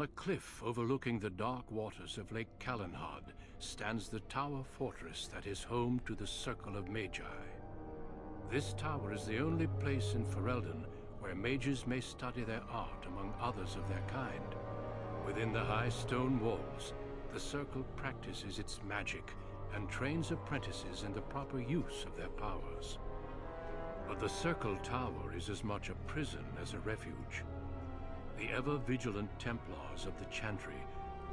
On a cliff overlooking the dark waters of Lake Calenhad stands the tower fortress that is home to the Circle of Magi. This tower is the only place in Ferelden where mages may study their art among others of their kind. Within the high stone walls, the Circle practices its magic and trains apprentices in the proper use of their powers. But the Circle Tower is as much a prison as a refuge. The ever-vigilant Templars of the Chantry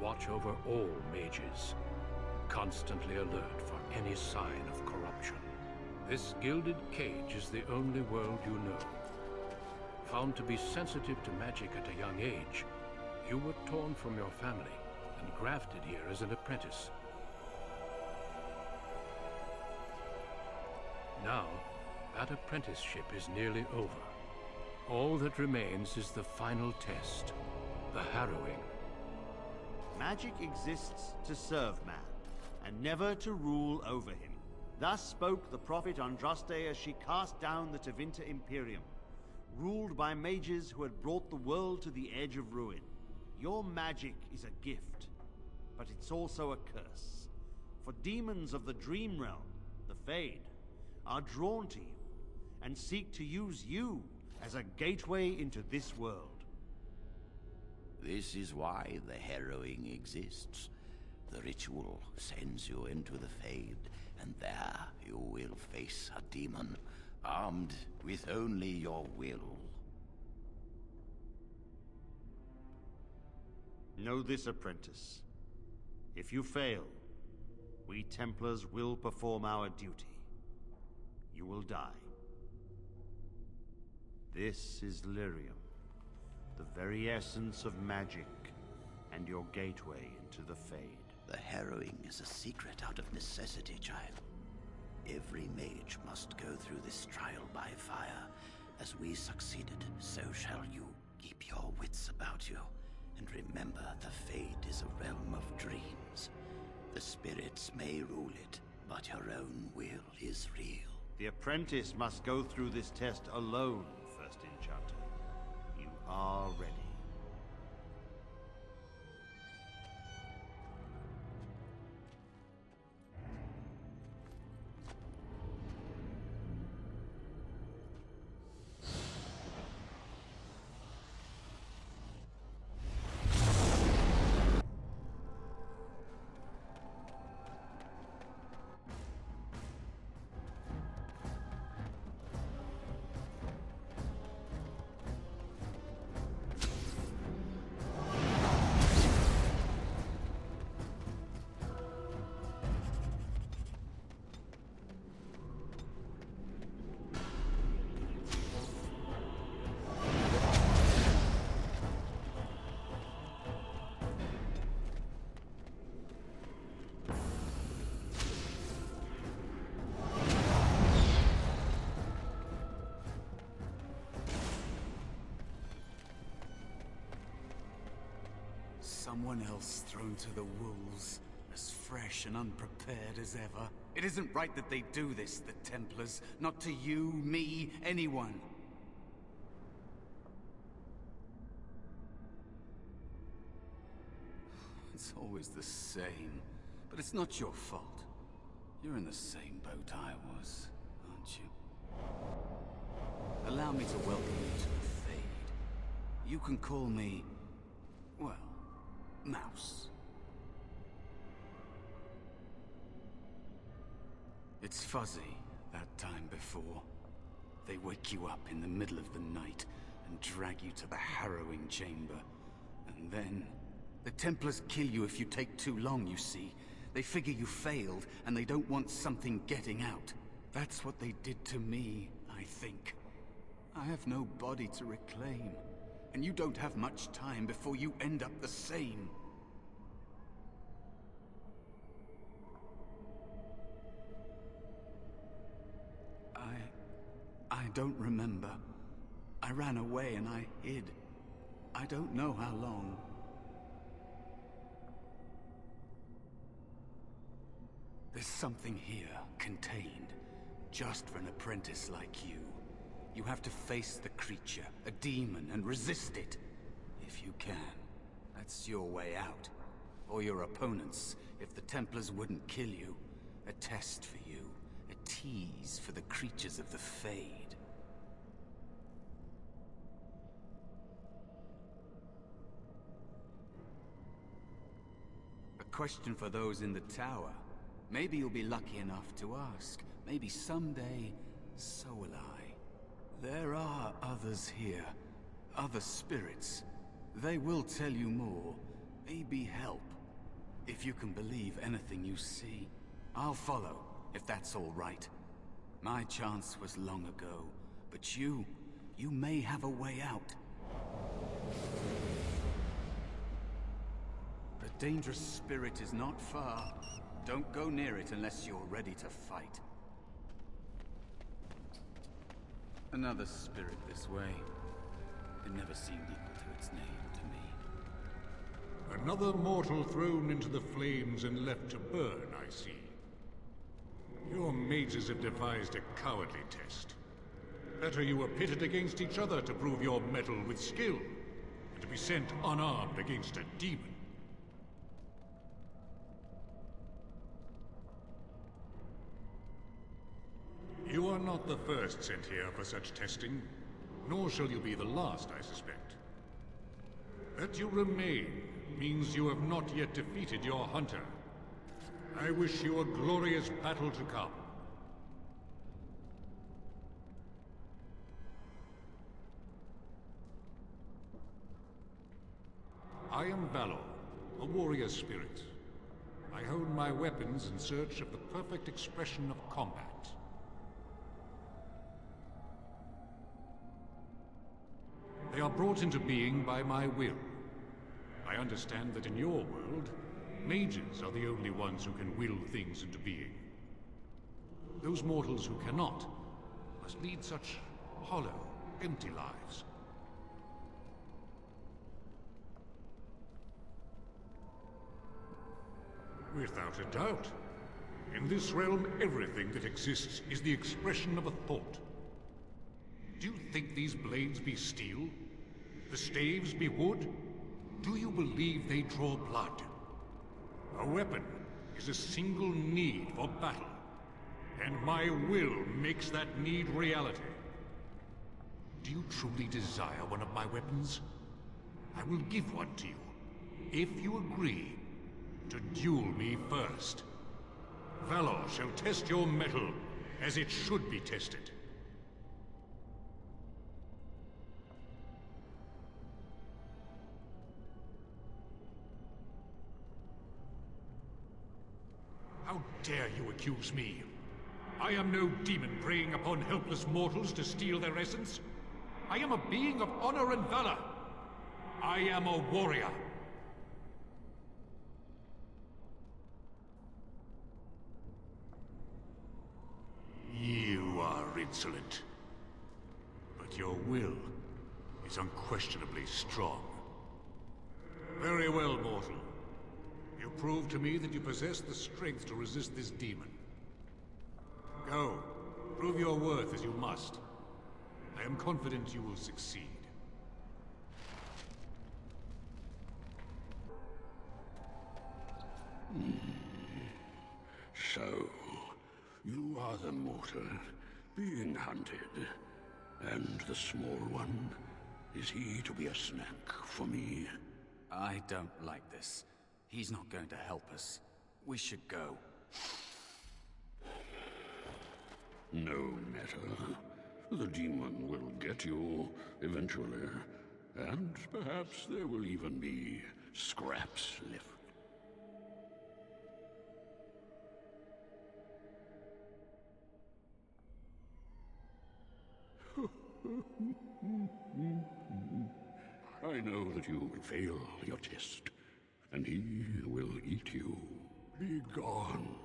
watch over all mages, constantly alert for any sign of corruption. This gilded cage is the only world you know. Found to be sensitive to magic at a young age, you were torn from your family and grafted here as an apprentice. Now, that apprenticeship is nearly over. All that remains is the final test, the Harrowing. Magic exists to serve man, and never to rule over him. Thus spoke the prophet Andraste as she cast down the Tevinter Imperium, ruled by mages who had brought the world to the edge of ruin. Your magic is a gift, but it's also a curse. For demons of the Dream Realm, the Fade, are drawn to you, and seek to use you as a gateway into this world. This is why the Harrowing exists. The ritual sends you into the Fade, and there you will face a demon, armed with only your will. Know this, apprentice. If you fail, we Templars will perform our duty. You will die. This is Lyrium, the very essence of magic, and your gateway into the Fade. The Harrowing is a secret out of necessity, child. Every mage must go through this trial by fire. As we succeeded, so shall you. Keep your wits about you, and remember the Fade is a realm of dreams. The spirits may rule it, but your own will is real. The apprentice must go through this test alone, First Enchanter. You are ready. Someone else thrown to the wolves, as fresh and unprepared as ever. It isn't right that they do this, the Templars. Not to you, me, anyone. It's always the same, but it's not your fault. You're in the same boat I was, aren't you? Allow me to welcome you to the Fade. You can call me, well, Mouse. It's fuzzy, that time before. They wake you up in the middle of the night and drag you to the Harrowing chamber. And then, the Templars kill you if you take too long, you see. They figure you failed, and they don't want something getting out. That's what they did to me, I think. I have no body to reclaim. And you don't have much time before you end up the same. I don't remember. I ran away and I hid. I don't know how long. There's something here, contained, just for an apprentice like you. You have to face the creature, a demon, and resist it, if you can. That's your way out. Or your opponents, if the Templars wouldn't kill you. A test for you. A tease for the creatures of the Fade. A question for those in the tower. Maybe you'll be lucky enough to ask. Maybe someday, so will I. There are others here. Other spirits. They will tell you more. Maybe help. If you can believe anything you see. I'll follow, if that's all right. My chance was long ago. But you may have a way out. A dangerous spirit is not far. Don't go near it unless you're ready to fight. Another spirit this way. It never seemed equal to its name to me. Another mortal thrown into the flames and left to burn, I see. Your mages have devised a cowardly test. Better you were pitted against each other to prove your mettle with skill, and to be sent unarmed against a demon. You are not the first sent here for such testing, nor shall you be the last, I suspect. That you remain means you have not yet defeated your hunter. I wish you a glorious battle to come. I am Valor, a warrior spirit. I hone my weapons in search of the perfect expression of combat. They are brought into being by my will. I understand that in your world, mages are the only ones who can will things into being. Those mortals who cannot must lead such hollow, empty lives. Without a doubt. In this realm, everything that exists is the expression of a thought. Do you think these blades be steel? The staves be wood? Do you believe they draw blood? A weapon is a single need for battle, and my will makes that need reality. Do you truly desire one of my weapons? I will give one to you, if you agree to duel me first. Valor shall test your mettle as it should be tested. How dare you accuse me? I am no demon preying upon helpless mortals to steal their essence. I am a being of honor and valor. I am a warrior. You are insolent. But your will is unquestionably strong. Very well, mortal. You prove to me that you possess the strength to resist this demon. Go. Prove your worth as you must. I am confident you will succeed. So, you are the mortal being hunted. And the small one, is he to be a snack for me? I don't like this. He's not going to help us. We should go. No matter. The demon will get you eventually. And perhaps there will even be scraps left. I know that you will fail your test, and he will eat you. Be gone.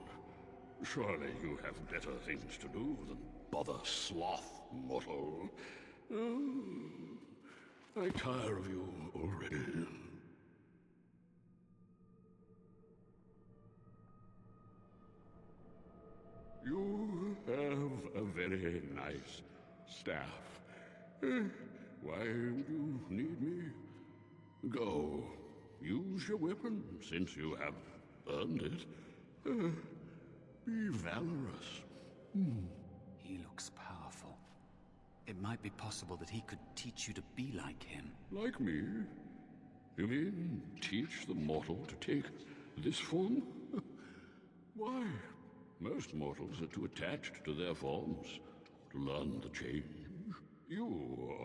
Surely you have better things to do than bother sloth, mortal. I tire of you already. You have a very nice staff. Why would you need me? Go. Use your weapon, since you have earned it. Be valorous. He looks powerful. It might be possible that he could teach you to be like him. Like me? You mean teach the mortal to take this form? Why, most mortals are too attached to their forms to learn the change. You,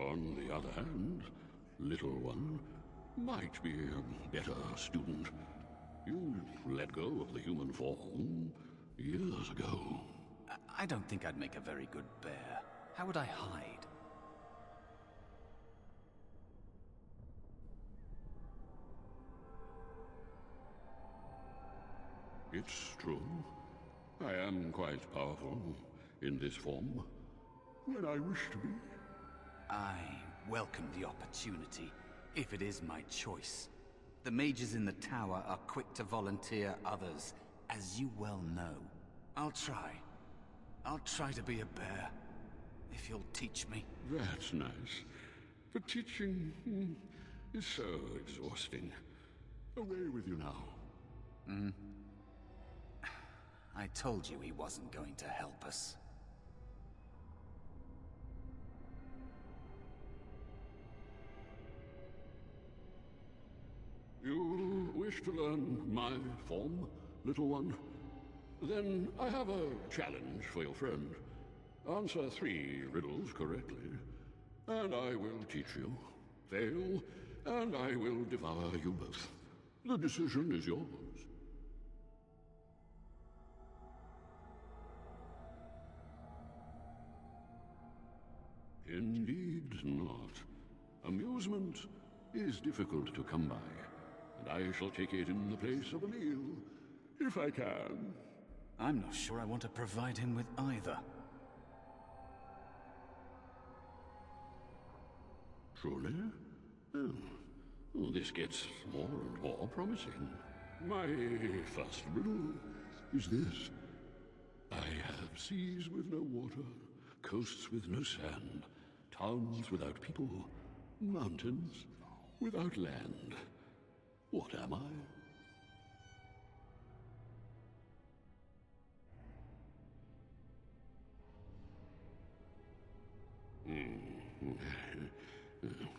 on the other hand, little one, might be a better student. You let go of the human form years ago. I don't think I'd make a very good bear. How would I hide? It's true. I am quite powerful in this form, when I wish to be. I welcome the opportunity, if it is my choice. The mages in the tower are quick to volunteer others, as you well know. I'll try. I'll try to be a bear, if you'll teach me. That's nice. But teaching is so exhausting. Away with you now. I told you he wasn't going to help us. You wish to learn my form, little one? Then I have a challenge for your friend. Answer 3 riddles correctly, and I will teach you. Fail, and I will devour you both. The decision is yours. Indeed not. Amusement is difficult to come by, and I shall take it in the place of a meal, if I can. I'm not sure I want to provide him with either. Truly? Oh, this gets more and more promising. My first riddle is this. I have seas with no water, coasts with no sand, towns without people, mountains without land. What am I?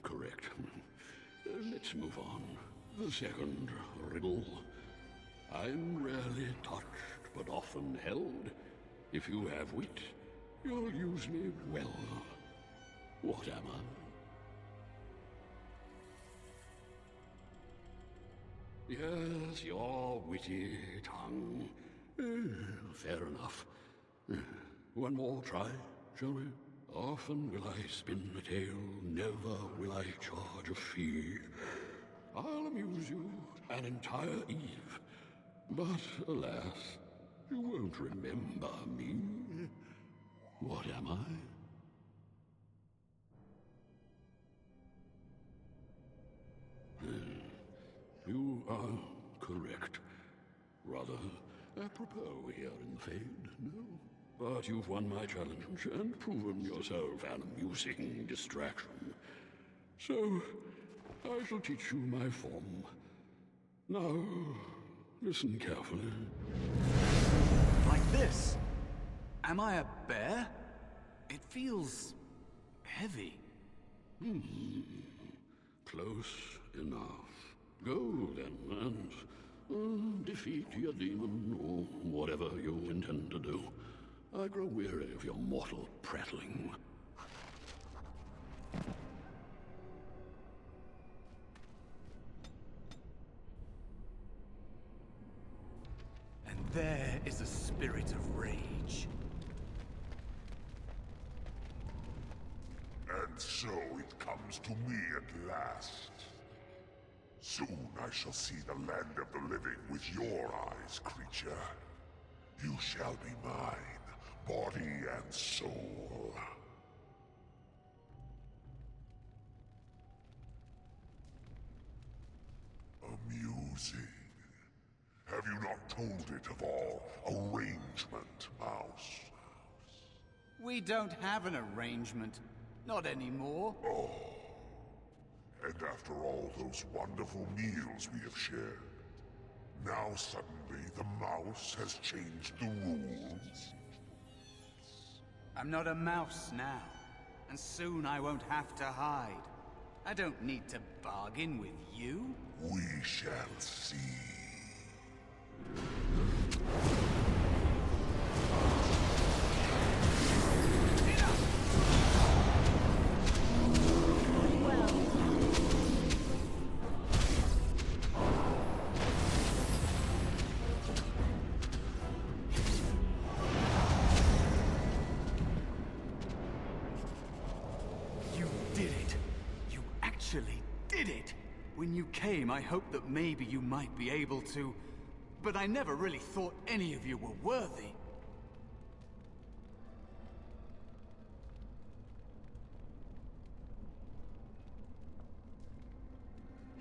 Correct. Let's move on. The second riddle. I'm rarely touched, but often held. If you have wit, you'll use me well. What am I? Yes, your witty tongue. Fair enough. One more try, shall we? Often will I spin a tale, never will I charge a fee. I'll amuse you an entire eve, but alas, you won't remember me. What am I? You are correct. Rather apropos here in the Fade, no? But you've won my challenge and proven yourself an amusing distraction. So, I shall teach you my form. Now, listen carefully. Like this? Am I a bear? It feels heavy. Close enough. Go then, and defeat your demon, or whatever you intend to do. I grow weary of your mortal prattling. And there is a spirit of rage. And so it comes to me at last. Soon I shall see the land of the living with your eyes, creature. You shall be mine, body and soul. Amusing. Have you not told it of our arrangement, Mouse? We don't have an arrangement. Not anymore. And after all those wonderful meals we have shared, now suddenly the mouse has changed the rules? I'm not a mouse now, and soon I won't have to hide. I don't need to bargain with you. We shall see. Did it! When you came, I hoped that maybe you might be able to, but I never really thought any of you were worthy.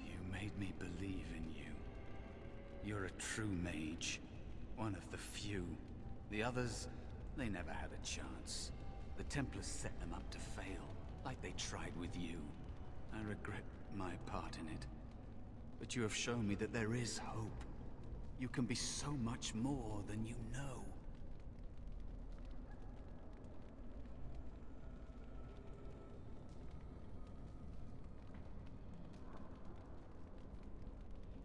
You made me believe in you. You're a true mage. One of the few. The others, they never had a chance. The Templars set them up to fail, like they tried with you. I regret my part in it. But you have shown me that there is hope. You can be so much more than you know.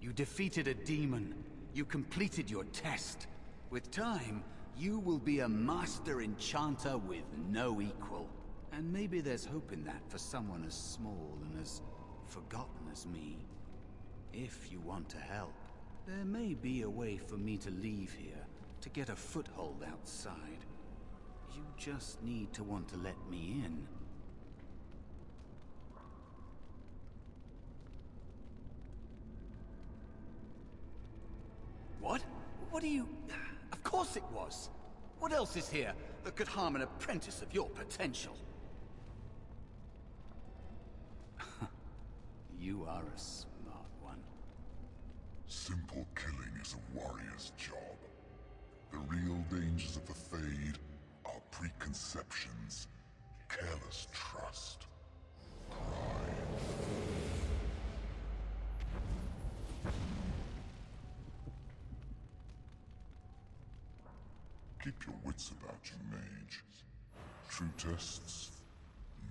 You defeated a demon. You completed your test. With time, you will be a master enchanter with no equal. And maybe there's hope in that for someone as small and as forgotten as me. If you want to help, there may be a way for me to leave here, to get a foothold outside. You just need to want to let me in. What? What do you... Of course it was! What else is here that could harm an apprentice of your potential? You are a smart one. Simple killing is a warrior's job. The real dangers of the Fade are preconceptions, careless trust, pride. Keep your wits about you, mage. True tests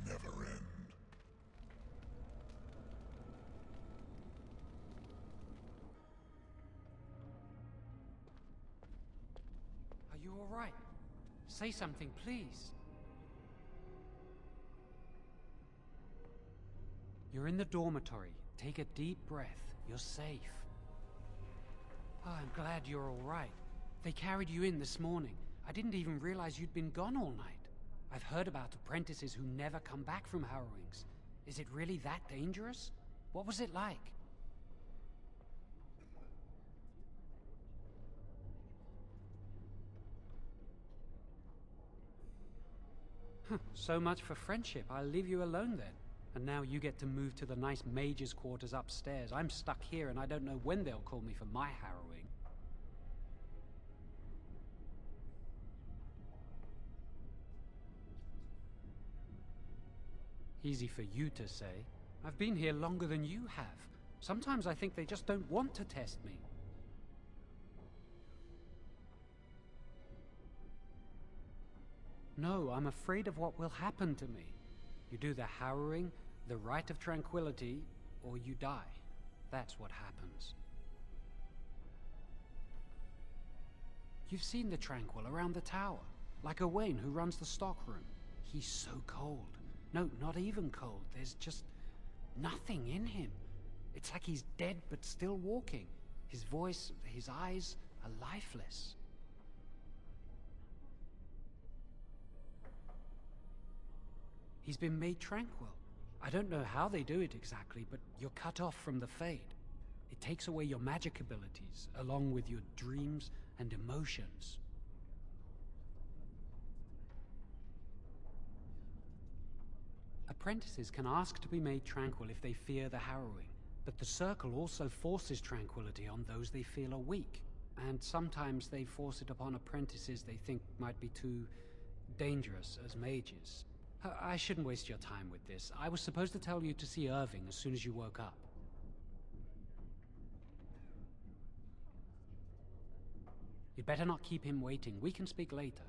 never end. Are you all right? Say something, please. You're in the dormitory. Take a deep breath. You're safe. Oh, I'm glad you're all right. They carried you in this morning. I didn't even realize you'd been gone all night. I've heard about apprentices who never come back from Harrowings. Is it really that dangerous? What was it like? So much for friendship. I'll leave you alone then. And now you get to move to the nice mage's quarters upstairs. I'm stuck here and I don't know when they'll call me for my harrowing. Easy for you to say. I've been here longer than you have. Sometimes I think they just don't want to test me. No, I'm afraid of what will happen to me. You do the harrowing, the rite of tranquility, or you die. That's what happens. You've seen the Tranquil around the tower, like Owain who runs the stockroom. He's so cold. No, not even cold. There's just nothing in him. It's like he's dead but still walking. His voice, his eyes are lifeless. He's been made tranquil. I don't know how they do it exactly, but you're cut off from the Fade. It takes away your magic abilities, along with your dreams and emotions. Apprentices can ask to be made tranquil if they fear the harrowing, but the Circle also forces tranquility on those they feel are weak, and sometimes they force it upon apprentices they think might be too dangerous as mages. I shouldn't waste your time with this. I was supposed to tell you to see Irving as soon as you woke up. You'd better not keep him waiting. We can speak later.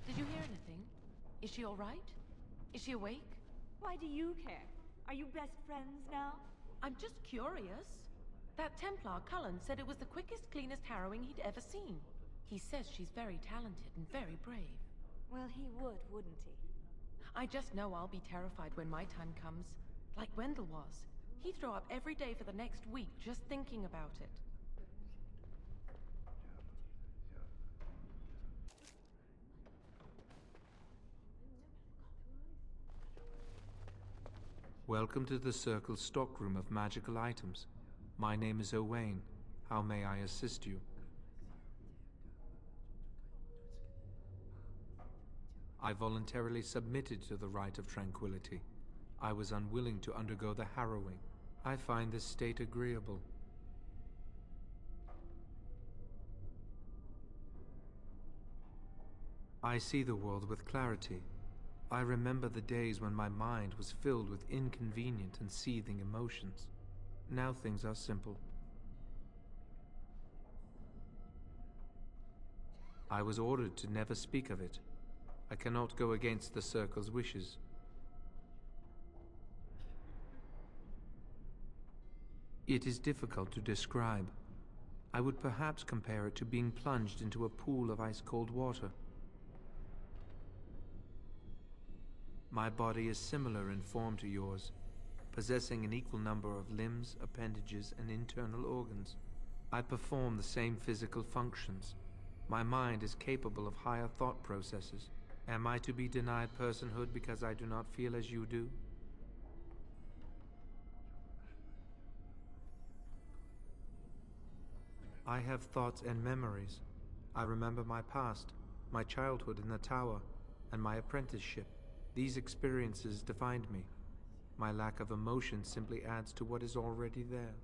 Did you hear anything? Is she all right? Is she awake? Why do you care? Are you best friends now? I'm just curious. That Templar, Cullen, said it was the quickest, cleanest harrowing he'd ever seen. He says she's very talented and very brave. Well, he would, wouldn't he? I just know I'll be terrified when my time comes. Like Wendell was. He'd throw up every day for the next week just thinking about it. Welcome to the Circle's stockroom of magical items. My name is Owain. How may I assist you? I voluntarily submitted to the rite of tranquility. I was unwilling to undergo the harrowing. I find this state agreeable. I see the world with clarity. I remember the days when my mind was filled with inconvenient and seething emotions. Now things are simple. I was ordered to never speak of it. I cannot go against the Circle's wishes. It is difficult to describe. I would perhaps compare it to being plunged into a pool of ice-cold water. My body is similar in form to yours, possessing an equal number of limbs, appendages, and internal organs. I perform the same physical functions. My mind is capable of higher thought processes. Am I to be denied personhood because I do not feel as you do? I have thoughts and memories. I remember my past, my childhood in the tower, and my apprenticeship. These experiences defined me. My lack of emotion simply adds to what is already there.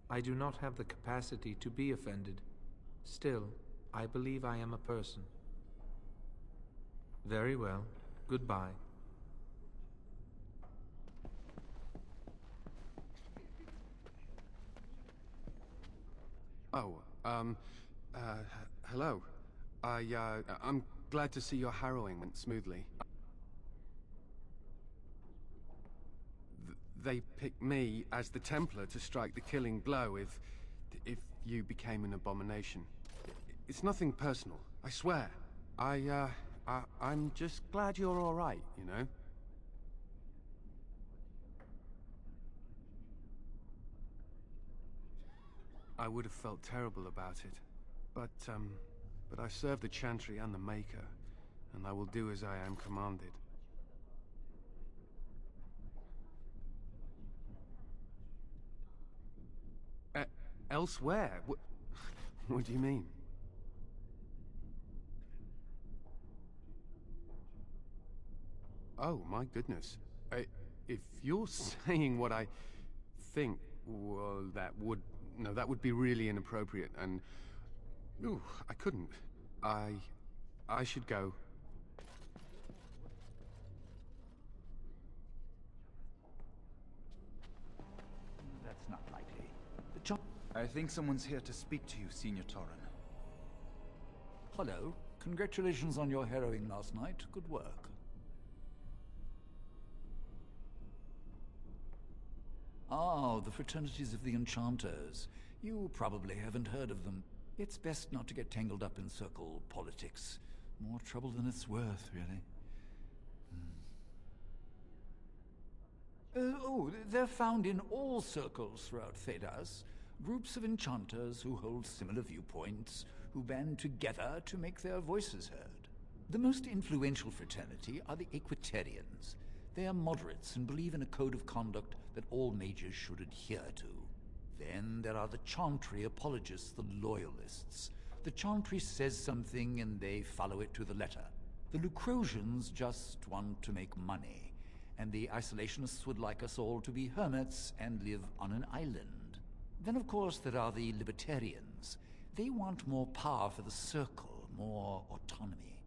I do not have the capacity to be offended. Still, I believe I am a person. Very well. Goodbye. Oh, hello. I'm glad to see your harrowing went smoothly. They picked me as the Templar to strike the killing blow if you became an abomination. It's nothing personal, I swear. I'm just glad you're all right, you know? I would have felt terrible about it, but I serve the Chantry and the Maker, and I will do as I am commanded. Elsewhere? What do you mean? Oh, my goodness. If you're saying what I think, well, that would be really inappropriate, and... Ooh, I couldn't. I should go. That's not likely. I think someone's here to speak to you, Senior Torren. Hello. Congratulations on your harrowing last night. Good work. Ah, the fraternities of the Enchanters. You probably haven't heard of them. It's best not to get tangled up in circle politics. More trouble than it's worth, really. They're found in all circles throughout Thedas. Groups of enchanters who hold similar viewpoints, who band together to make their voices heard. The most influential fraternity are the Equitarians. They are moderates and believe in a code of conduct that all mages should adhere to. Then there are the Chantry apologists, the Loyalists. The Chantry says something and they follow it to the letter. The Lucrosians just want to make money, and the Isolationists would like us all to be hermits and live on an island. Then, of course, there are the libertarians. They want more power for the Circle, more autonomy.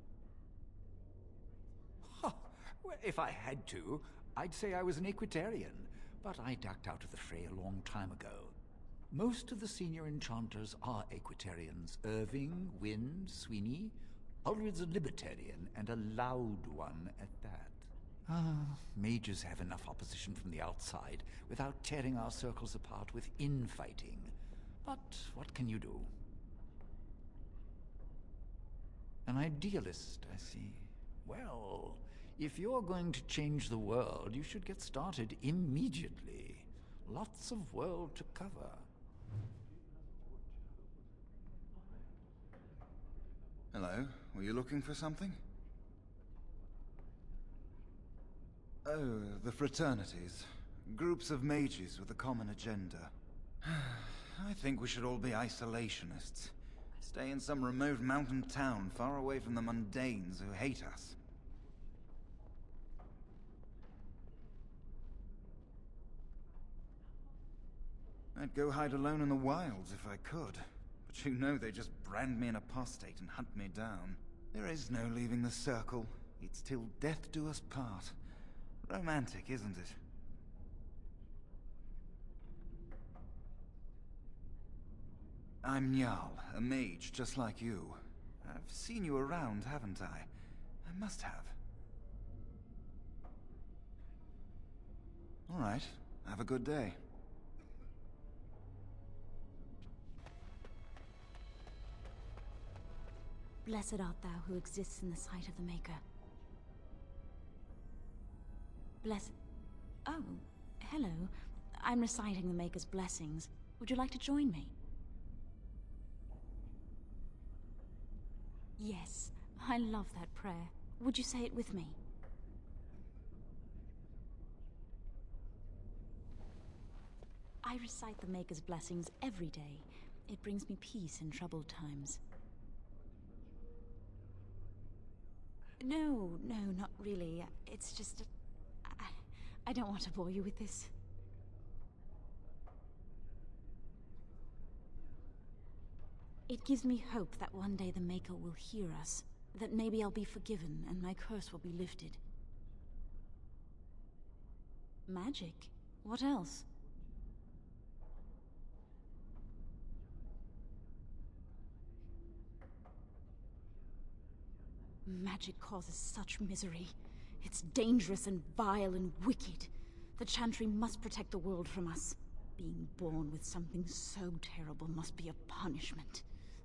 Huh. Well, if I had to, I'd say I was an Equitarian, but I ducked out of the fray a long time ago. Most of the senior enchanters are Equitarians. Irving, Wynne, Sweeney. Ulrid's a libertarian, and a loud one at that. Mages have enough opposition from the outside without tearing our circles apart with infighting. But what can you do? An idealist, I see. Well, if you're going to change the world, you should get started immediately. Lots of world to cover. Hello, were you looking for something? Oh, the fraternities. Groups of mages with a common agenda. I think we should all be isolationists. Stay in some remote mountain town, far away from the mundanes who hate us. I'd go hide alone in the wilds if I could. But you know they just brand me an apostate and hunt me down. There is no leaving the Circle. It's till death do us part. Romantic, isn't it? I'm Njal, a mage just like you. I've seen you around, haven't I? I must have. All right, have a good day. Blessed art thou who exists in the sight of the Maker. Blessed... Oh, hello. I'm reciting the Maker's blessings. Would you like to join me? Yes, I love that prayer. Would you say it with me? I recite the Maker's blessings every day. It brings me peace in troubled times. No, not really. It's just... I don't want to bore you with this. It gives me hope that one day the Maker will hear us, that maybe I'll be forgiven and my curse will be lifted. Magic? What else? Magic causes such misery. It's dangerous and vile and wicked. The Chantry must protect the world from us. Being born with something so terrible must be a punishment.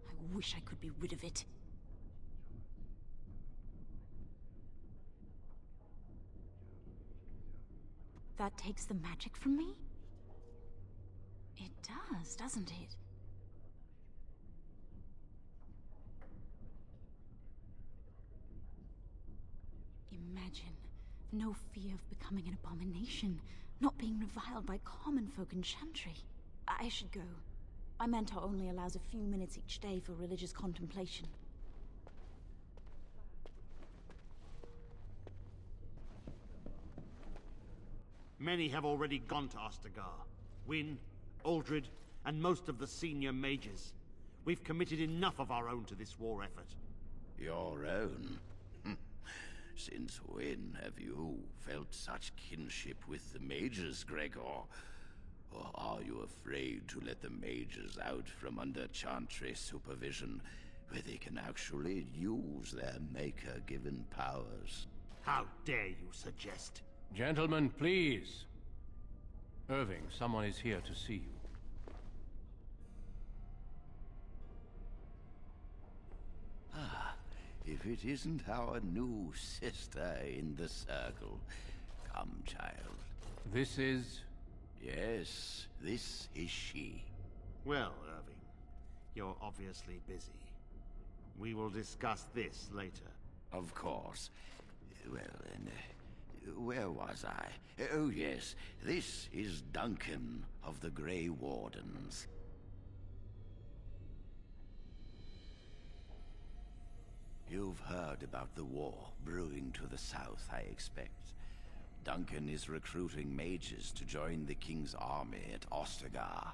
I wish I could be rid of it. That takes the magic from me? It does, doesn't it? Imagine, no fear of becoming an abomination, not being reviled by common folk in Chantry. I should go. My mentor only allows a few minutes each day for religious contemplation. Many have already gone to Ostagar. Wynne, Aldred, and most of the senior mages. We've committed enough of our own to this war effort. Your own? Since when have you felt such kinship with the mages, Greagoir? Or are you afraid to let the mages out from under Chantry supervision, where they can actually use their Maker-given powers? How dare you suggest? Gentlemen, please. Irving, someone is here to see you. If it isn't our new sister in the Circle. Come, child. This is... Yes, this is she. Well, Irving, you're obviously busy. We will discuss this later. Of course. Well, then, where was I? Oh, yes, this is Duncan of the Grey Wardens. You've heard about the war brewing to the south, I expect. Duncan is recruiting mages to join the King's army at Ostagar.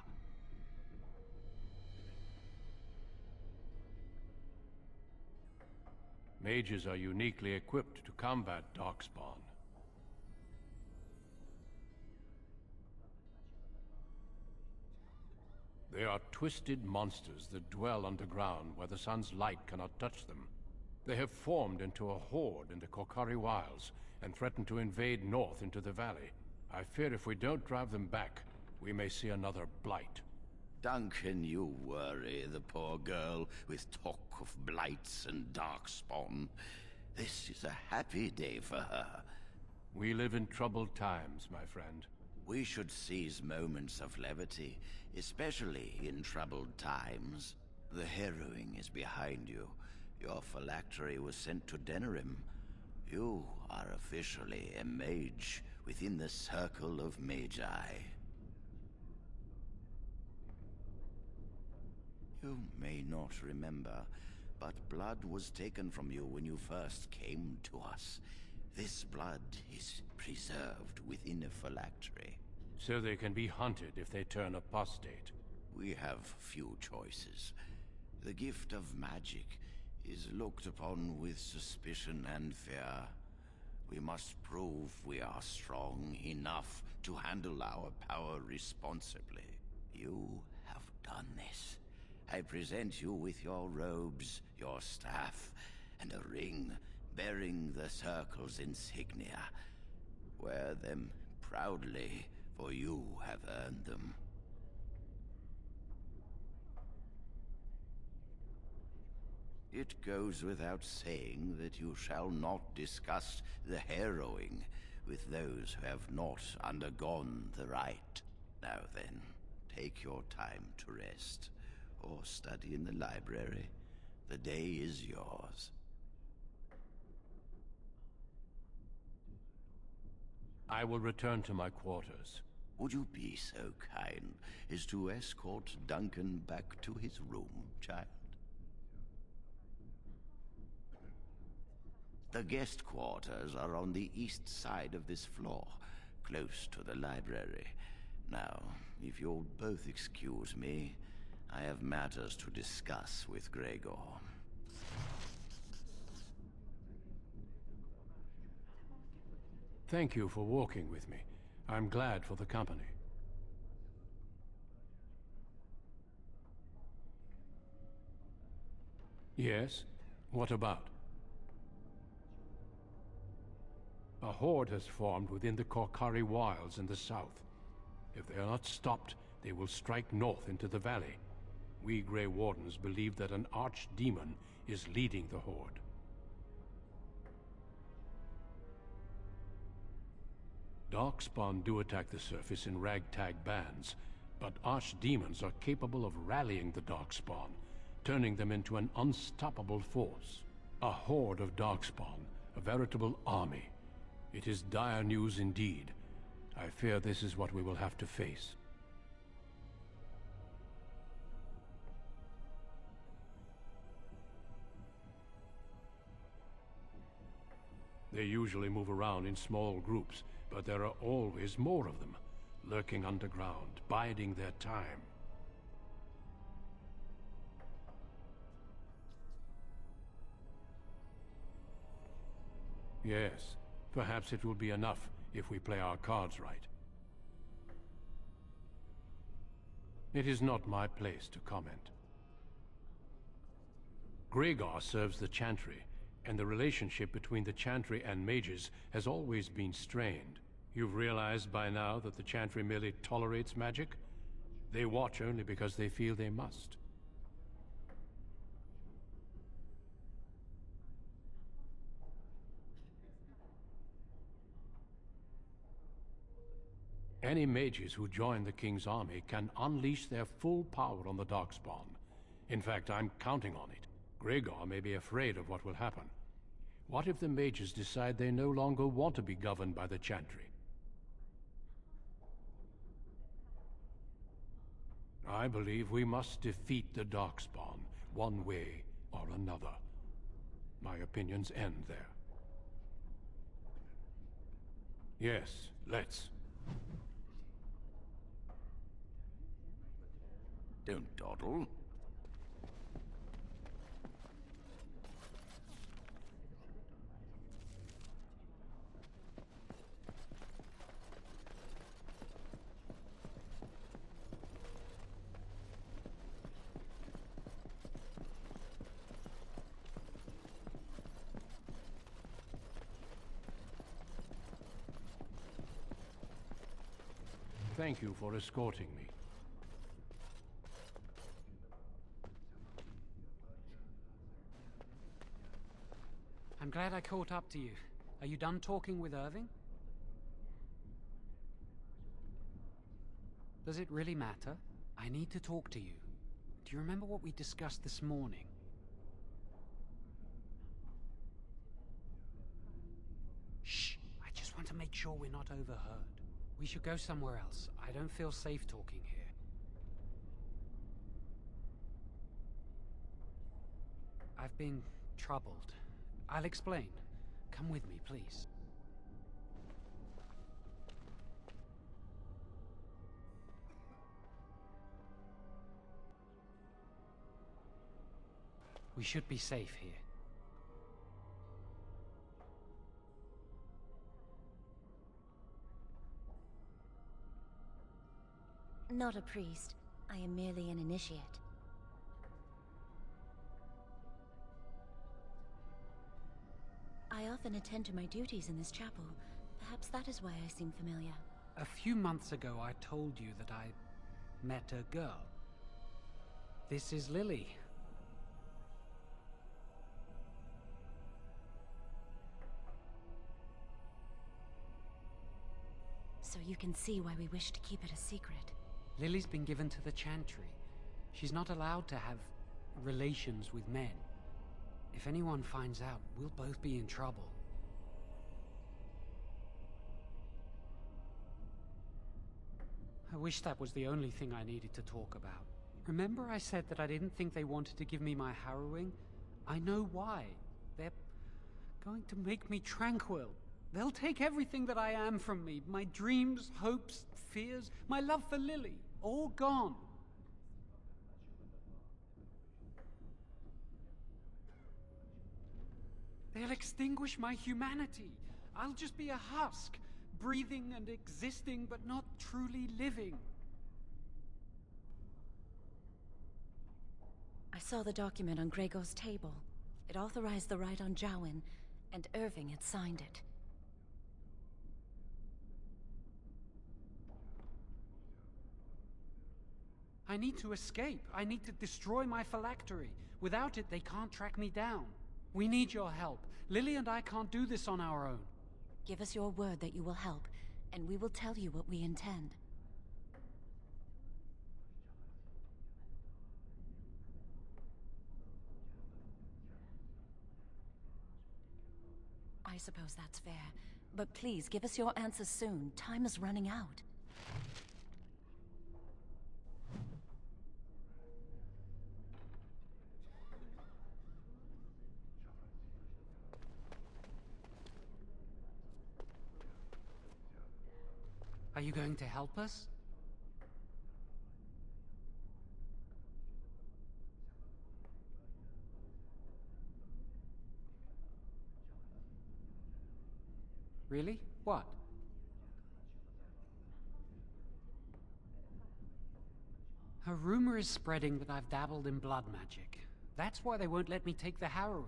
Mages are uniquely equipped to combat Darkspawn. They are twisted monsters that dwell underground where the sun's light cannot touch them. They have formed into a horde in the Korkari Wilds and threaten to invade north into the valley. I fear if we don't drive them back, we may see another blight. Duncan, you worry the poor girl with talk of blights and darkspawn. This is a happy day for her. We live in troubled times, my friend. We should seize moments of levity, especially in troubled times. The Harrowing is behind you. Your phylactery was sent to Denerim. You are officially a mage within the circle of Magi. You may not remember, but blood was taken from you when you first came to us. This blood is preserved within a phylactery. So they can be hunted if they turn apostate. We have few choices. The gift of magic is looked upon with suspicion and fear. We must prove we are strong enough to handle our power responsibly. You have done this. I present you with your robes, your staff, and a ring bearing the Circle's insignia. Wear them proudly, for you have earned them. It goes without saying that you shall not discuss the Harrowing with those who have not undergone the rite. Now then, take your time to rest, or study in the library. The day is yours. I will return to my quarters. Would you be so kind as to escort Duncan back to his room, child? The guest quarters are on the east side of this floor, close to the library. Now, if you'll both excuse me, I have matters to discuss with Greagoir. Thank you for walking with me. I'm glad for the company. Yes? What about? A horde has formed within the Korkari Wilds in the south. If they are not stopped, they will strike north into the valley. We Grey Wardens believe that an archdemon is leading the horde. Darkspawn do attack the surface in ragtag bands, but archdemons are capable of rallying the Darkspawn, turning them into an unstoppable force. A horde of Darkspawn, a veritable army. It is dire news indeed. I fear this is what we will have to face. They usually move around in small groups, but there are always more of them, lurking underground, biding their time. Yes, perhaps it will be enough if we play our cards right. It is not my place to comment. Greagoir serves the Chantry, and the relationship between the Chantry and mages has always been strained. You've realized by now that the Chantry merely tolerates magic? They watch only because they feel they must. Any mages who join the King's army can unleash their full power on the Darkspawn. In fact, I'm counting on it. Greagoir may be afraid of what will happen. What if the mages decide they no longer want to be governed by the Chantry? I believe we must defeat the Darkspawn, one way or another. My opinions end there. Yes, let's. Don't dawdle. Thank you for escorting me. I'm glad I caught up to you. Are you done talking with Irving? Does it really matter? I need to talk to you. Do you remember what we discussed this morning? Shh! I just want to make sure we're not overheard. We should go somewhere else. I don't feel safe talking here. I've been troubled. I'll explain. Come with me, please. We should be safe here. Not a priest. I am merely an initiate. I often attend to my duties in this chapel. Perhaps that is why I seem familiar. A few months ago, I told you that I met a girl. This is Lily. So you can see why we wish to keep it a secret. Lily's been given to the Chantry. She's not allowed to have relations with men. If anyone finds out, we'll both be in trouble. I wish that was the only thing I needed to talk about. Remember I said that I didn't think they wanted to give me my harrowing? I know why. They're going to make me tranquil. They'll take everything that I am from me. My dreams, hopes, fears, my love for Lily. All gone. They'll extinguish my humanity. I'll just be a husk, breathing and existing, but not truly living. I saw the document on Gregoir's table. It authorized the right on Jowan, and Irving had signed it. I need to escape. I need to destroy my phylactery. Without it, they can't track me down. We need your help. Lily and I can't do this on our own. Give us your word that you will help, and we will tell you what we intend. I suppose that's fair, but please give us your answers soon. Time is running out. Are you going to help us? Really? What? A rumor is spreading that I've dabbled in blood magic. That's why they won't let me take the harrowing.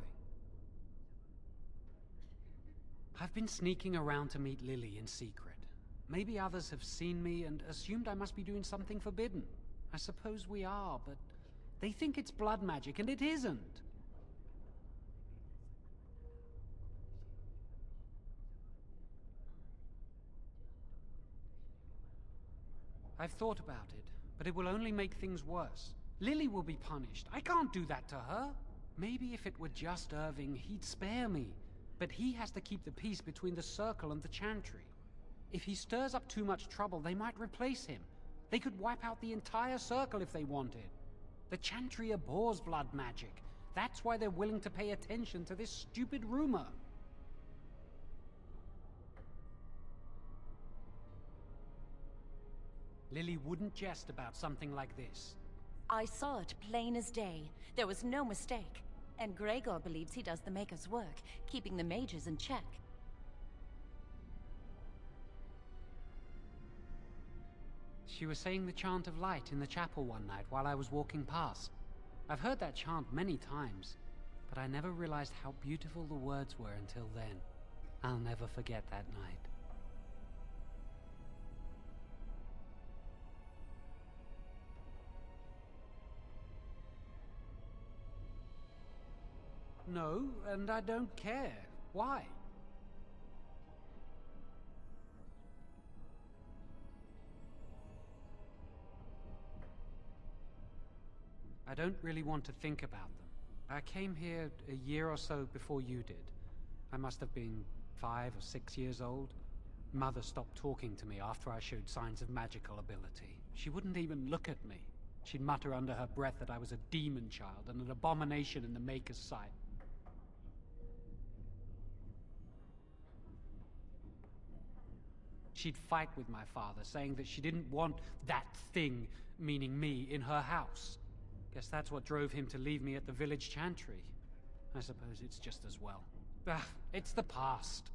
I've been sneaking around to meet Lily in secret. Maybe others have seen me and assumed I must be doing something forbidden. I suppose we are, but they think it's blood magic, and it isn't. I've thought about it, but it will only make things worse. Lily will be punished. I can't do that to her. Maybe if it were just Irving, he'd spare me. But he has to keep the peace between the Circle and the Chantry. If he stirs up too much trouble, they might replace him. They could wipe out the entire Circle if they wanted. The Chantry abhors blood magic. That's why they're willing to pay attention to this stupid rumor. Lily wouldn't jest about something like this. I saw it plain as day. There was no mistake. And Gregoir believes he does the Maker's work, keeping the mages in check. She was saying the chant of light in the chapel one night while I was walking past. I've heard that chant many times, but I never realized how beautiful the words were until then. I'll never forget that night. No, and I don't care. Why? I don't really want to think about them. I came here a year or so before you did. I must have been 5 or 6 years old. Mother stopped talking to me after I showed signs of magical ability. She wouldn't even look at me. She'd mutter under her breath that I was a demon child and an abomination in the Maker's sight. She'd fight with my father, saying that she didn't want that thing, meaning me, in her house. Guess that's what drove him to leave me at the village chantry. I suppose it's just as well. It's the past.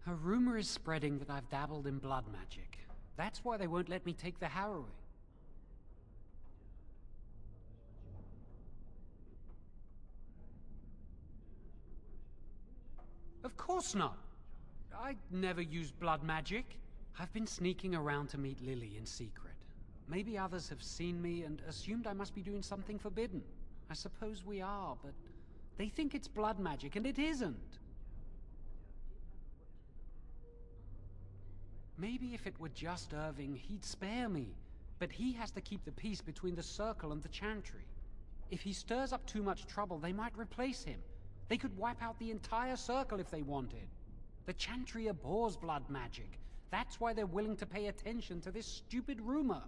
A rumor is spreading that I've dabbled in blood magic. That's why they won't let me take the Harrowing. Of course not. I never used blood magic. I've been sneaking around to meet Lily in secret. Maybe others have seen me and assumed I must be doing something forbidden. I suppose we are, but they think it's blood magic, and it isn't. Maybe if it were just Irving, he'd spare me. But he has to keep the peace between the Circle and the Chantry. If he stirs up too much trouble, they might replace him. They could wipe out the entire Circle if they wanted. The Chantry abhors blood magic. That's why they're willing to pay attention to this stupid rumor.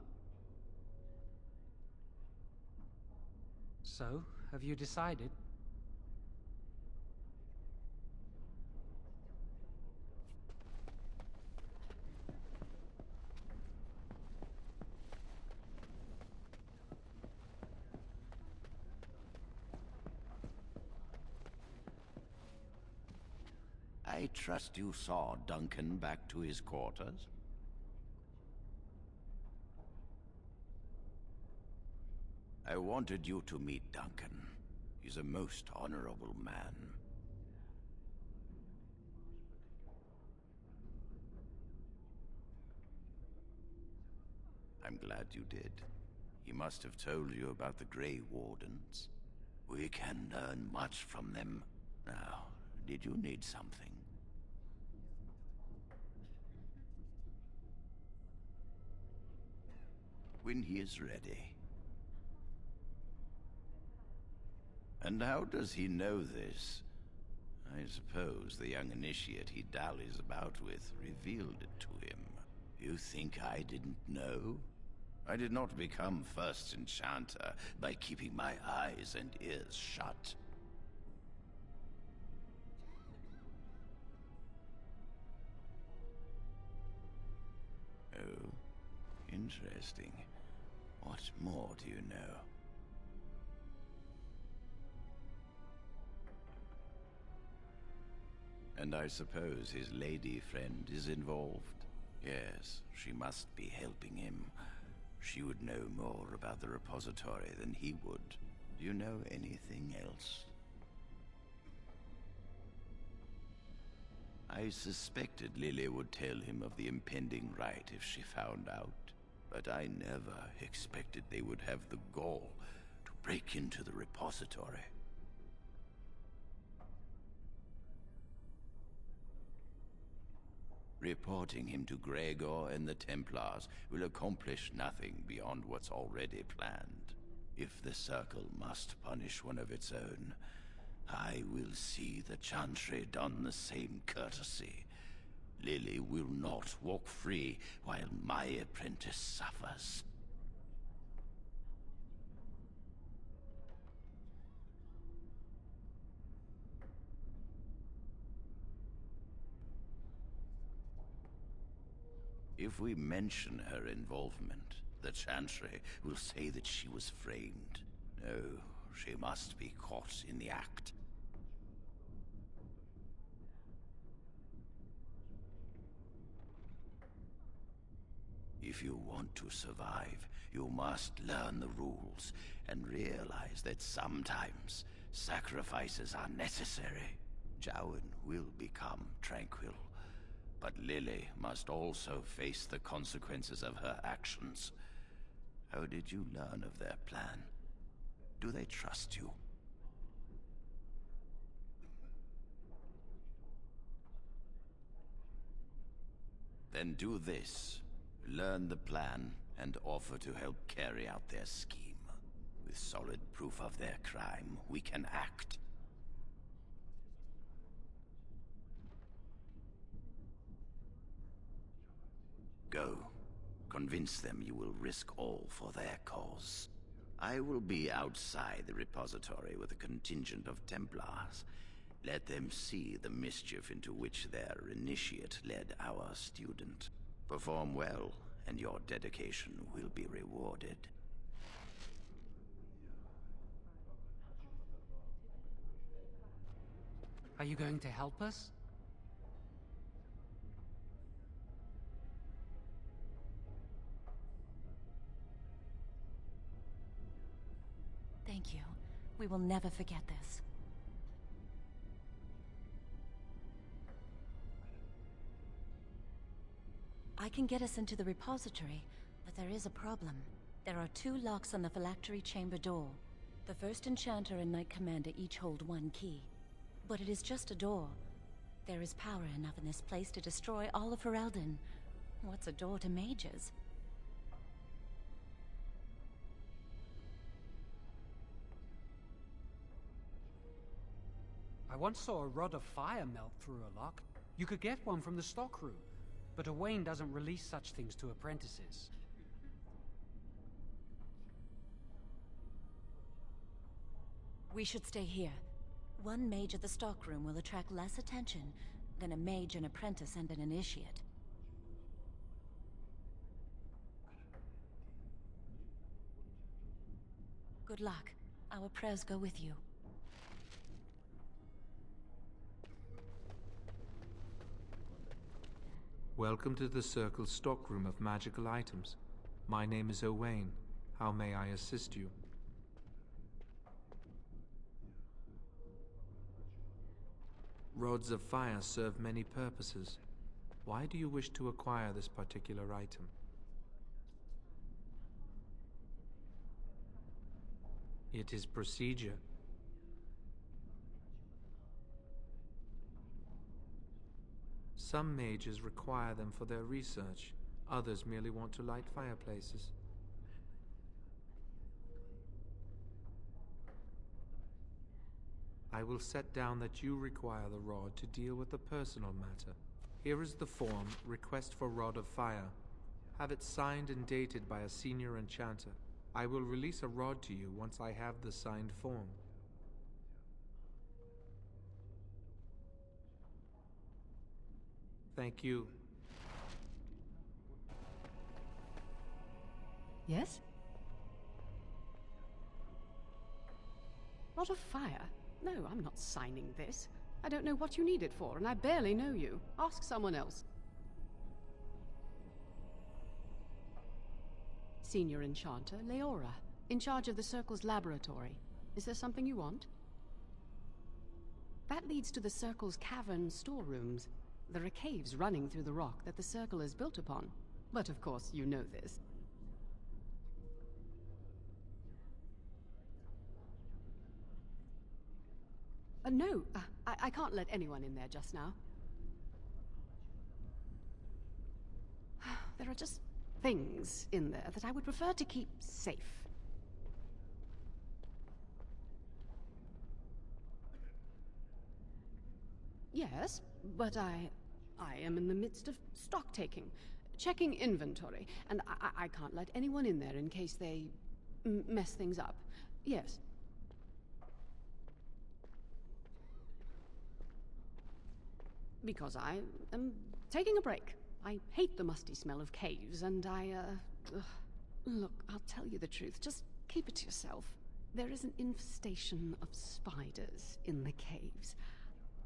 So, have you decided? I trust you saw Duncan back to his quarters? I wanted you to meet Duncan. He's a most honorable man. I'm glad you did. He must have told you about the Grey Wardens. We can learn much from them. Now, did you need something? When he is ready. And how does he know this? I suppose the young initiate he dallies about with revealed it to him. You think I didn't know? I did not become first Enchanter by keeping my eyes and ears shut. Oh, interesting. What more do you know? And I suppose his lady friend is involved? Yes, she must be helping him. She would know more about the repository than he would. Do you know anything else? I suspected Lily would tell him of the impending rite if she found out. But I never expected they would have the gall to break into the repository. Reporting him to Greagoir and the Templars will accomplish nothing beyond what's already planned. If the Circle must punish one of its own, I will see the Chantry done the same courtesy. Lily will not walk free while my apprentice suffers. If we mention her involvement, the Chantry will say that she was framed. No, she must be caught in the act. If you want to survive, you must learn the rules and realize that sometimes sacrifices are necessary. Jowan will become tranquil, But Lily must also face the consequences of her actions. How did you learn of their plan? Do they trust you? Then do this. Learn the plan and offer to help carry out their scheme. With solid proof of their crime, we can act. Go. Convince them you will risk all for their cause. I will be outside the repository with a contingent of Templars. Let them see the mischief into which their initiate led our student. Perform well, and your dedication will be rewarded. Are you going to help us? Thank you. We will never forget this. I can get us into the repository, but there is a problem. There are 2 locks on the phylactery chamber door. The first Enchanter and Knight Commander each hold 1 key. But it is just a door. There is power enough in this place to destroy all of Ferelden. What's a door to mages? I once saw a rod of fire melt through a lock. You could get one from the stockroom, but Owain doesn't release such things to apprentices. We should stay here. 1 mage at the stockroom will attract less attention than a mage, an apprentice, and an initiate. Good luck. Our prayers go with you. Welcome to the Circle's stockroom of magical items. My name is Owain. How may I assist you? Rods of fire serve many purposes. Why do you wish to acquire this particular item? It is procedure. Some mages require them for their research. Others merely want to light fireplaces. I will set down that you require the rod to deal with a personal matter. Here is the form, Request for Rod of Fire. Have it signed and dated by a senior enchanter. I will release a rod to you once I have the signed form. Thank you. Yes? Rod of Fire? No, I'm not signing this. I don't know what you need it for, and I barely know you. Ask someone else. Senior Enchanter, Leorah, in charge of the Circle's laboratory. Is there something you want? That leads to the Circle's cavern storerooms. There are caves running through the rock that the Circle is built upon. But of course, you know this. No, I can't let anyone in there just now. There are just things in there that I would prefer to keep safe. Yes, but I am in the midst of stock taking, checking inventory, and I can't let anyone in there in case they mess things up. Yes. Because I am taking a break. I hate the musty smell of caves, and Look, I'll tell you the truth. Just keep it to yourself. There is an infestation of spiders in the caves.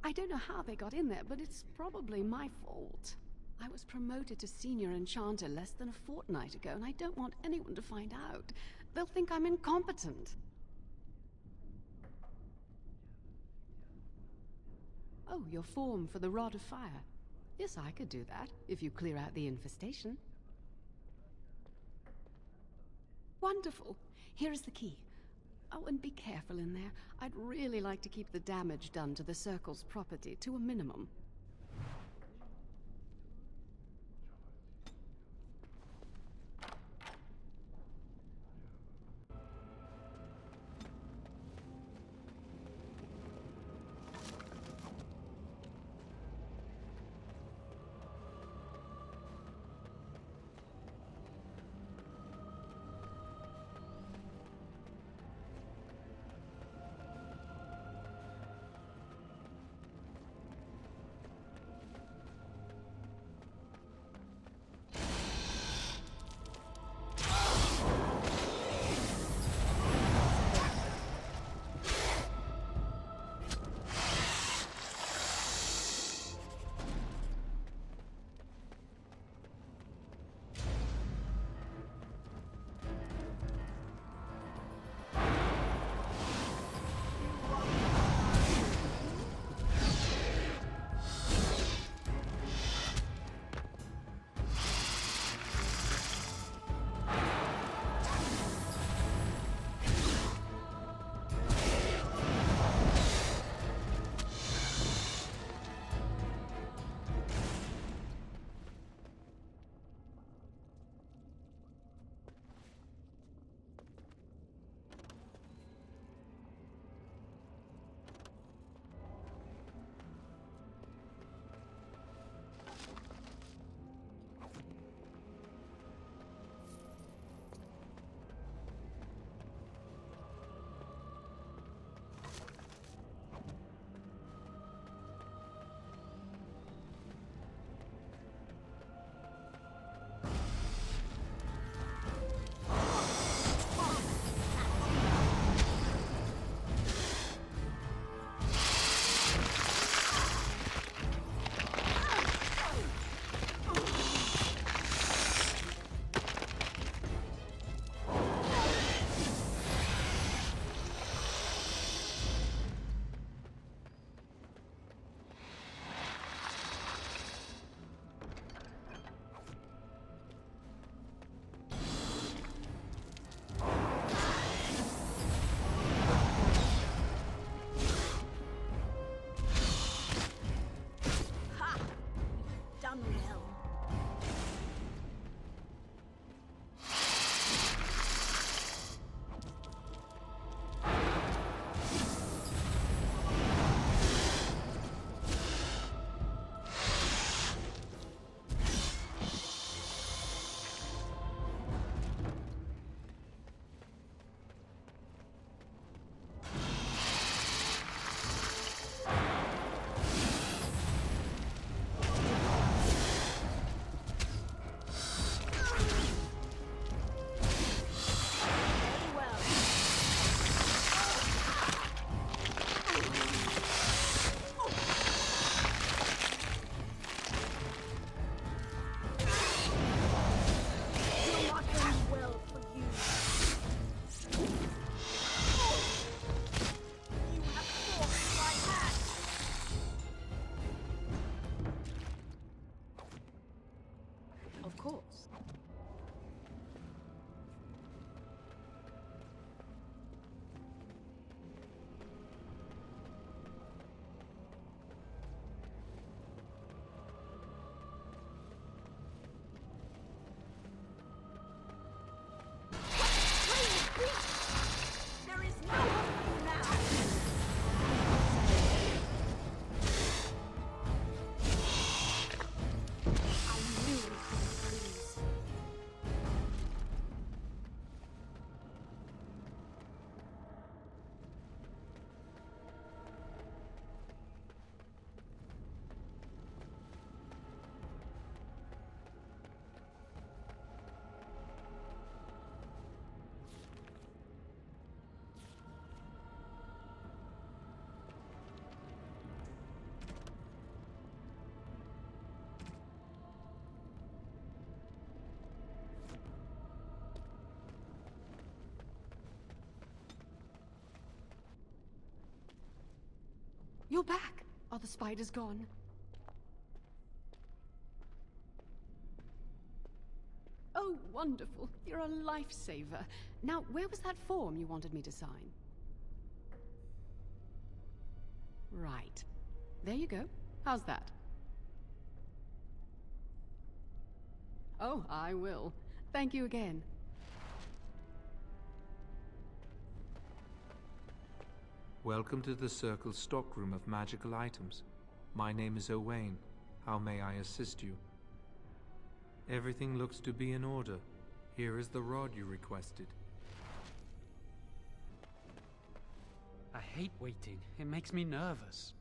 I don't know how they got in there, but it's probably my fault. I was promoted to Senior Enchanter less than a fortnight ago, and I don't want anyone to find out. They'll think I'm incompetent. Oh, your form for the Rod of Fire. Yes, I could do that, if you clear out the infestation. Wonderful. Here is the key. Oh, and be careful in there. I'd really like to keep the damage done to the Circle's property to a minimum. You're back! Are the spiders gone? wonderful. You're a lifesaver. Now, where was that form you wanted me to sign? Right. There you go. How's that? Oh, I will. Thank you again. Welcome to the Circle's stockroom of magical items. My name is Owain. How may I assist you? Everything looks to be in order. Here is the rod you requested. I hate waiting. It makes me nervous.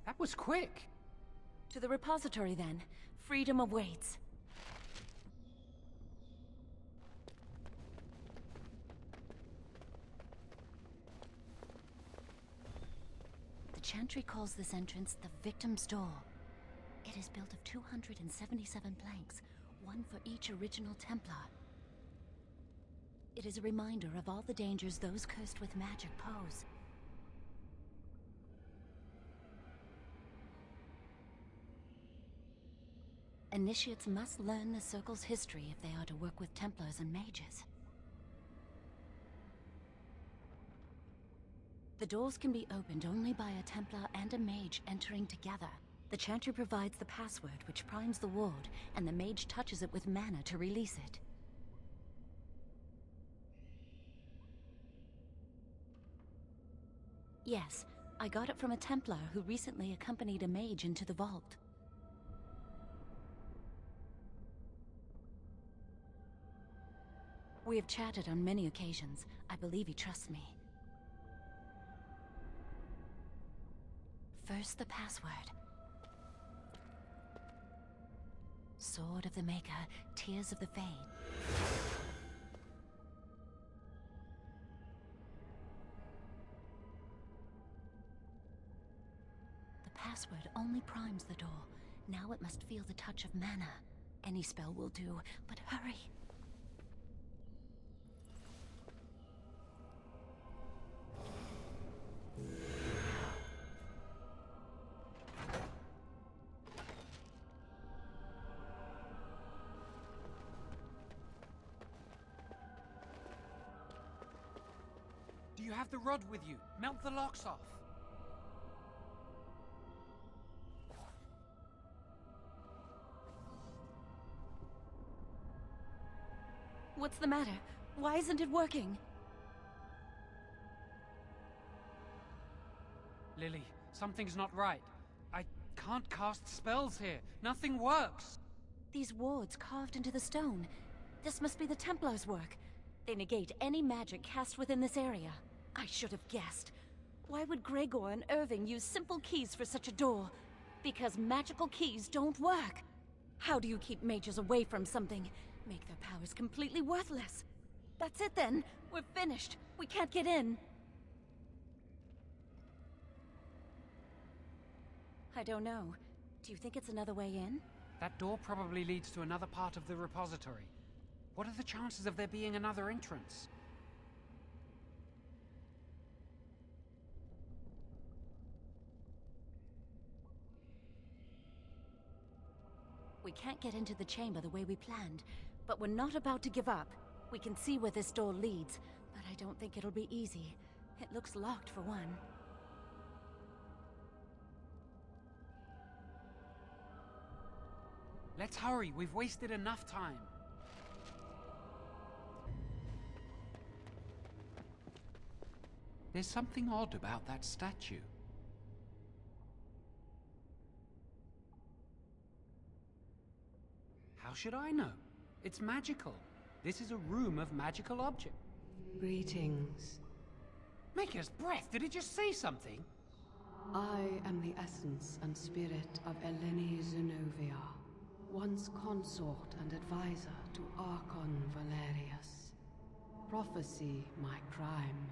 That was quick! To the repository, then. Freedom awaits. The Chantry calls this entrance the Victim's Door. It is built of 277 planks, one for each original Templar. It is a reminder of all the dangers those cursed with magic pose. Initiates must learn the Circle's history if they are to work with Templars and mages. The doors can be opened only by a Templar and a mage entering together. The Chantry provides the password, which primes the ward, and the mage touches it with mana to release it. Yes, I got it from a Templar who recently accompanied a mage into the vault. We have chatted on many occasions. I believe he trusts me. First, the password. Sword of the Maker, Tears of the Fade. The password only primes the door. Now it must feel the touch of mana. Any spell will do, but hurry. Do you have the rod with you? Melt the locks off. What's the matter? Why isn't it working? Lily, something's not right. I can't cast spells here. Nothing works. These wards carved into the stone. This must be the Templars' work. They negate any magic cast within this area. I should have guessed. Why would Greagoir and Irving use simple keys for such a door? Because magical keys don't work. How do you keep mages away from something? Make their powers completely worthless. That's it then. We're finished. We can't get in. I don't know. Do you think it's another way in? That door probably leads to another part of the repository. What are the chances of there being another entrance? We can't get into the chamber the way we planned, but we're not about to give up. We can see where this door leads, but I don't think it'll be easy. It looks locked for one. Let's hurry, we've wasted enough time. There's something odd about that statue. How should I know? It's magical. This is a room of magical objects. Greetings. Maker's breath, did it just say something? I am the essence and spirit of Eleni Zenobia, once consort and advisor to Archon Valerius. Prophecy my crime,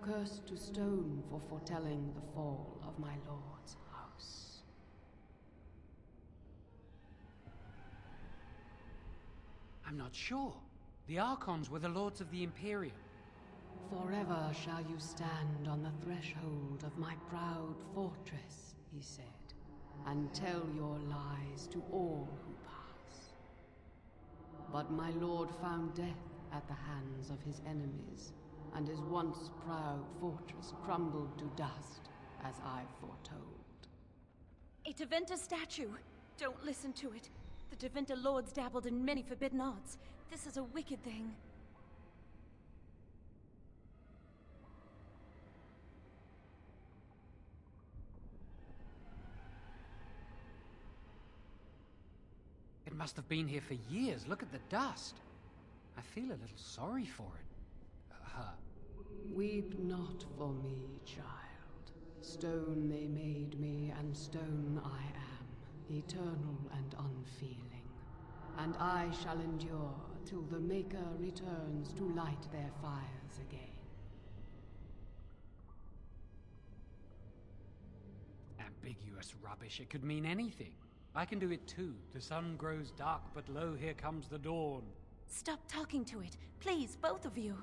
cursed to stone for foretelling the fall of my lord's house. I'm not sure. The Archons were the lords of the Imperium. Forever shall you stand on the threshold of my proud fortress, he said, and tell your lies to all who pass. But my lord found death at the hands of his enemies, and his once proud fortress crumbled to dust, as I foretold. A Tevinter statue! Don't listen to it. The Tevinter lords dabbled in many forbidden arts. This is a wicked thing. It must have been here for years. Look at the dust. I feel a little sorry for it. Her. Weep not for me, child. Stone they made me, and stone I am, eternal and unfeeling. And I shall endure till the Maker returns to light their fires again. Ambiguous rubbish. It could mean anything. I can do it too. The sun grows dark, but lo, here comes the dawn. Stop talking to it. Please, both of you.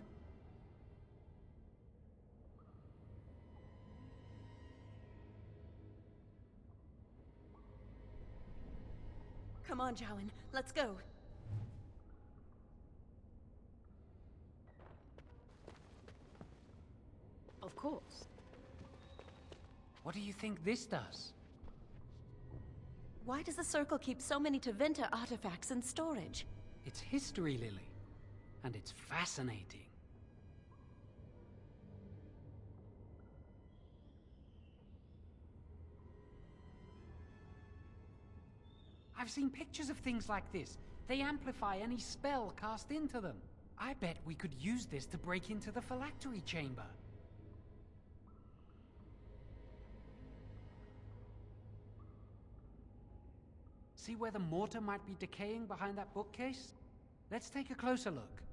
Come on, Jowan. Let's go. Of course. What do you think this does? Why does the Circle keep so many Tevinter artifacts in storage? It's history, Lily. And it's fascinating. I've seen pictures of things like this. They amplify any spell cast into them. I bet we could use this to break into the phylactery chamber. See where the mortar might be decaying behind that bookcase? Let's take a closer look.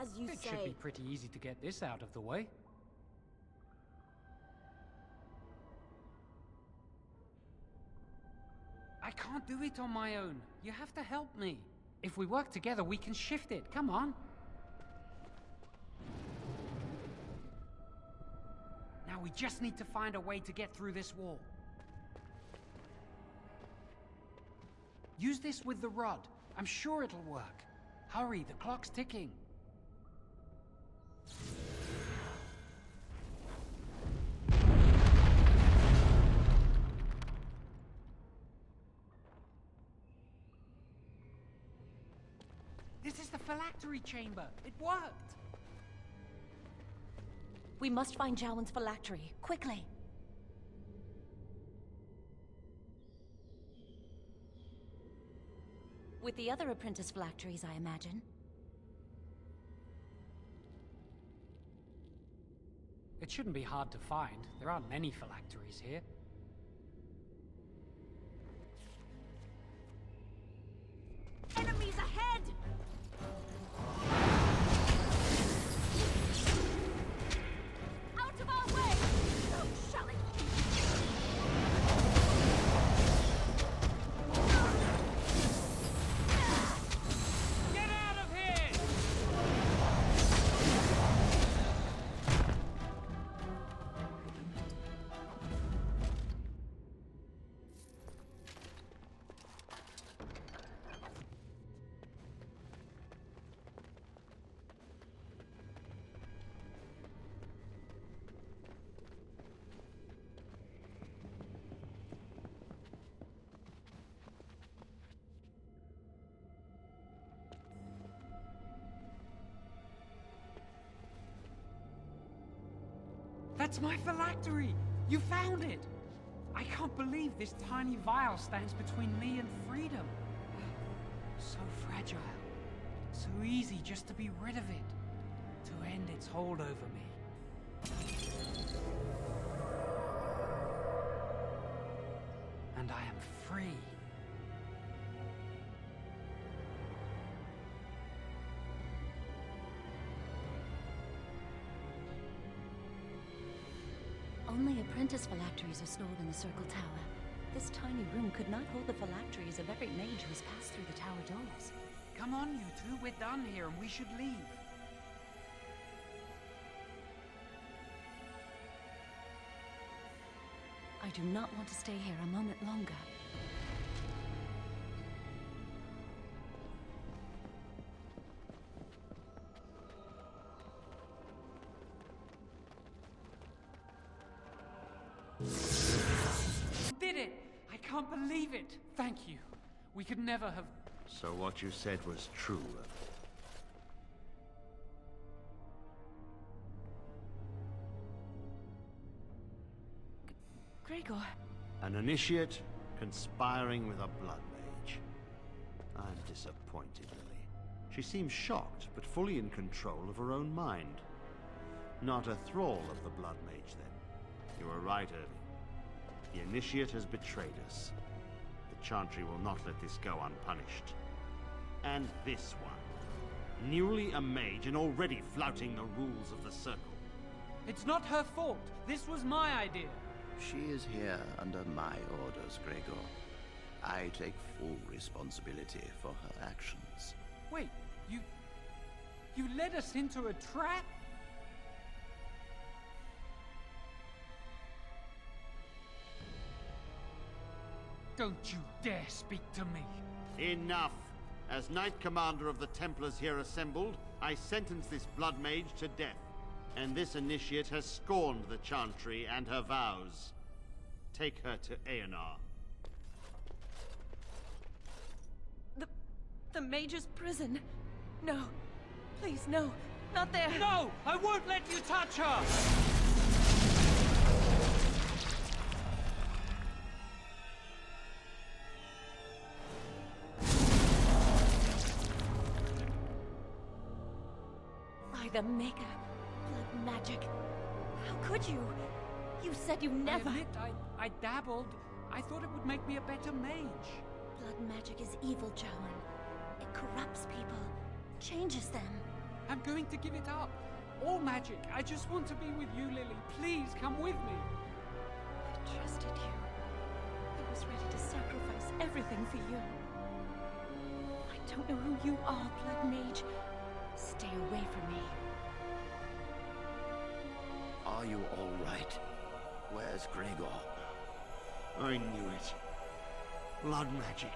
As you It say... should be pretty easy to get this out of the way. I can't do it on my own. You have to help me. If we work together, we can shift it. Come on. Now we just need to find a way to get through this wall. Use this with the rod. I'm sure it'll work. Hurry, the clock's ticking. This is the phylactery chamber. It worked. We must find Jowan's phylactery, quickly. With the other apprentice phylacteries, I imagine. It shouldn't be hard to find. There aren't many phylacteries here. Enemies ahead! Out of our way! So shall it be! Get out of here! That's my phylactery! You found it! I can't believe this tiny vial stands between me and freedom. So fragile. So easy just to be rid of it. To end its hold over me. And I am free. Only apprentice phylacteries are stored in the Circle Tower. This tiny room could not hold the phylacteries of every mage who has passed through the tower doors. Come on, you two. We're done here and we should leave. I do not want to stay here a moment longer. Did it! I can't believe it! Thank you. We could never have... So what you said was true. Greagoir. An initiate conspiring with a blood mage. I'm disappointed, Lily. She seems shocked, but fully in control of her own mind. Not a thrall of the blood mage, then. You were right, Irving. The initiate has betrayed us. The Chantry will not let this go unpunished. And this one. Newly a mage and already flouting the rules of the Circle. It's not her fault. This was my idea. She is here under my orders, Greagoir. I take full responsibility for her actions. Wait, you led us into a trap? Don't you dare speak to me. Enough! As Knight Commander of the Templars here assembled, I sentence this blood mage to death. And this initiate has scorned the Chantry and her vows. Take her to Eonar. The mage's prison. No. Please, no. Not there. No! I won't let you touch her! By the Maker. Blood magic. How could you? You said you never... I admit, I dabbled. I thought it would make me a better mage. Blood magic is evil, Jowan. It corrupts people, changes them. I'm going to give it up. All magic. I just want to be with you, Lily. Please, come with me. I trusted you. I was ready to sacrifice everything for you. I don't know who you are, Blood Mage. Stay away from me. Are you all right? Where's Greagoir? I knew it. Blood magic.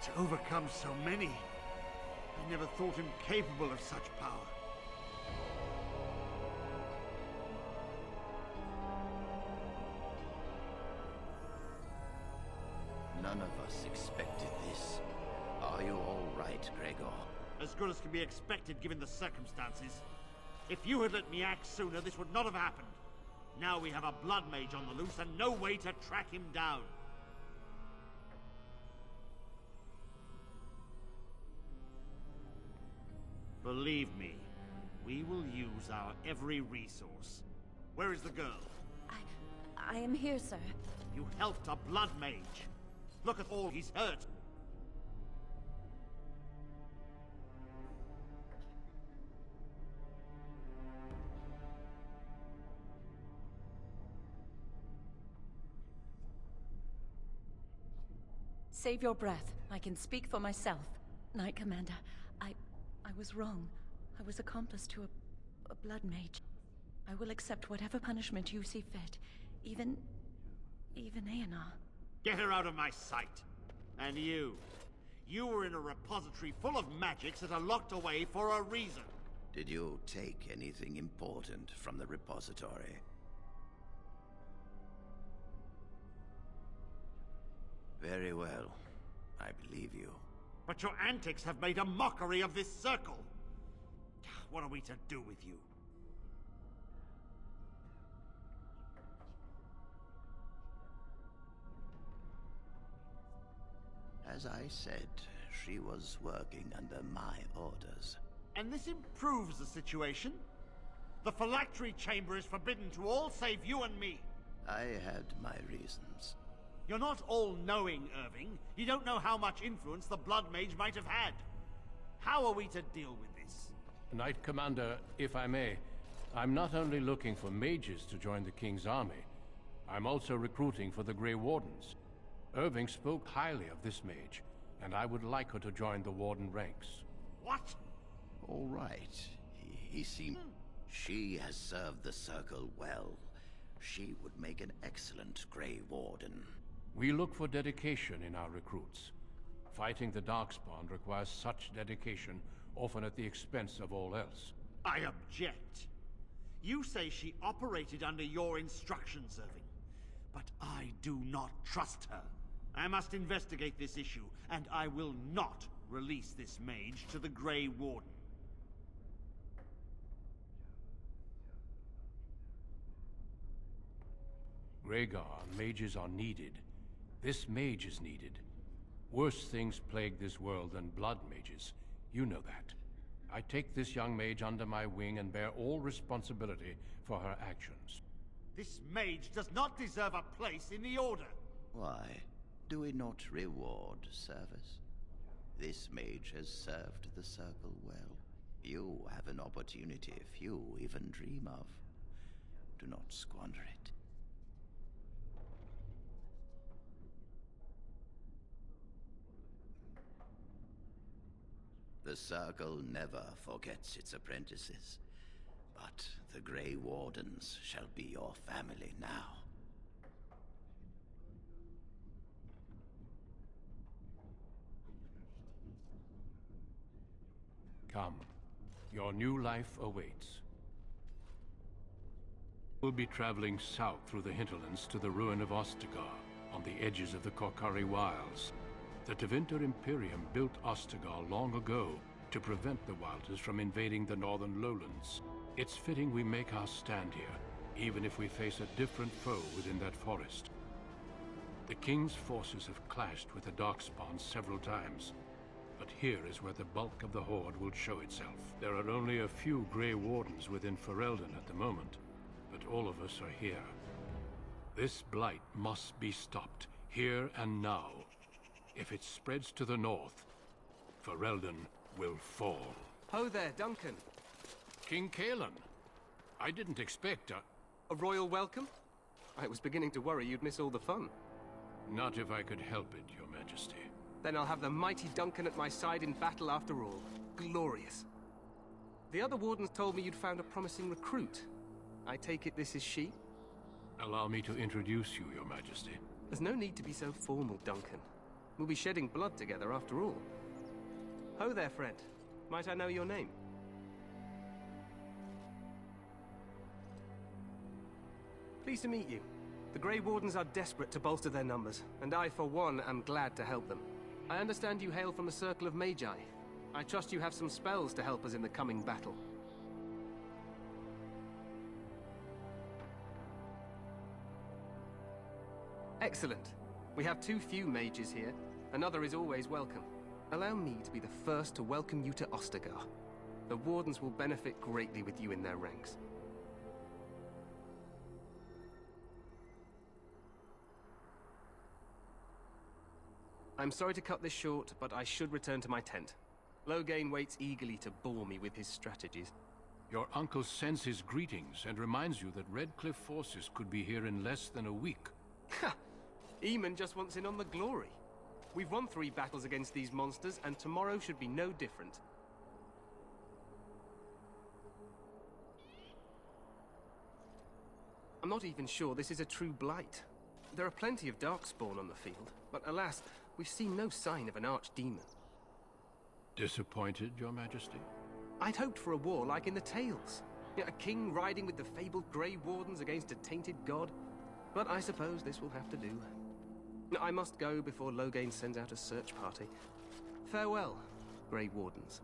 To overcome so many. I never thought him capable of such power. None of us expected this. Are you all right, Greagoir? As good as can be expected given the circumstances. If you had let me act sooner, this would not have happened. Now we have a blood mage on the loose and no way to track him down. Believe me, we will use our every resource. Where is the girl? I am here, sir. You helped a blood mage. Look at all he's hurt. Save your breath. I can speak for myself. Knight Commander, I was wrong. I was accomplice to a blood mage. I will accept whatever punishment you see fit. Even Eonar. Get her out of my sight. And you. You were in a repository full of magics that are locked away for a reason. Did you take anything important from the repository? Very well. I believe you. But your antics have made a mockery of this circle. What are we to do with you? As I said, she was working under my orders. And this improves the situation? The phylactery chamber is forbidden to all save you and me. I had my reasons. You're not all-knowing, Irving. You don't know how much influence the Blood Mage might have had. How are we to deal with this? Knight Commander, if I may, I'm not only looking for mages to join the King's army, I'm also recruiting for the Grey Wardens. Irving spoke highly of this mage, and I would like her to join the Warden ranks. What? All right. He seemed... She has served the Circle well. She would make an excellent Grey Warden. We look for dedication in our recruits. Fighting the Darkspawn requires such dedication, often at the expense of all else. I object. You say she operated under your instructions, Irving. But I do not trust her. I must investigate this issue, and I will not release this mage to the Grey Warden. Greagoir, mages are needed. This mage is needed. Worse things plague this world than blood mages. You know that. I take this young mage under my wing and bear all responsibility for her actions. This mage does not deserve a place in the Order. Why? Do we not reward service? This mage has served the Circle well. You have an opportunity few even dream of. Do not squander it. The Circle never forgets its apprentices, but the Grey Wardens shall be your family now. Come. Your new life awaits. We'll be traveling south through the hinterlands to the ruin of Ostagar, on the edges of the Korcari Wilds. The Tevinter Imperium built Ostagar long ago to prevent the Wilders from invading the northern lowlands. It's fitting we make our stand here, even if we face a different foe within that forest. The King's forces have clashed with the Darkspawn several times, but here is where the bulk of the Horde will show itself. There are only a few Grey Wardens within Ferelden at the moment, but all of us are here. This blight must be stopped, here and now. If it spreads to the north, Ferelden will fall. Ho there, Duncan. King Cailan. I didn't expect a royal welcome? I was beginning to worry you'd miss all the fun. Not if I could help it, Your Majesty. Then I'll have the mighty Duncan at my side in battle after all. Glorious. The other wardens told me you'd found a promising recruit. I take it this is she? Allow me to introduce you, Your Majesty. There's no need to be so formal, Duncan. We'll be shedding blood together after all. Ho there, friend. Might I know your name? Pleased to meet you. The Grey Wardens are desperate to bolster their numbers, and I, for one, am glad to help them. I understand you hail from the Circle of Magi. I trust you have some spells to help us in the coming battle. Excellent. We have too few mages here. Another is always welcome. Allow me to be the first to welcome you to Ostagar. The Wardens will benefit greatly with you in their ranks. I'm sorry to cut this short, but I should return to my tent. Loghain waits eagerly to bore me with his strategies. Your uncle sends his greetings and reminds you that Redcliffe forces could be here in less than a week. Ha! Eamon just wants in on the glory. We've won 3 battles against these monsters, and tomorrow should be no different. I'm not even sure this is a true blight. There are plenty of Darkspawn on the field, but alas, we've seen no sign of an archdemon. Disappointed, Your Majesty? I'd hoped for a war like in the tales. A king riding with the fabled Grey Wardens against a tainted god. But I suppose this will have to do. I must go before Loghain sends out a search party. Farewell, Grey Wardens.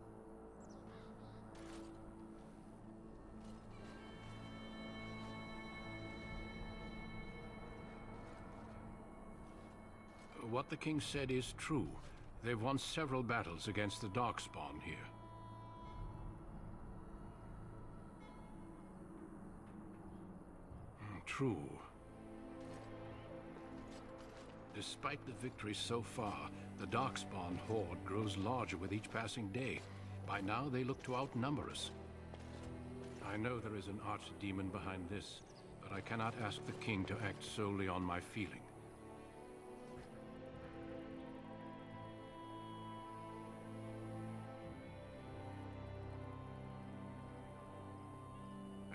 What the king said is true. They've won several battles against the Darkspawn here. True. Despite the victories so far, the Darkspawn horde grows larger with each passing day. By now, they look to outnumber us. I know there is an archdemon behind this, but I cannot ask the king to act solely on my feeling.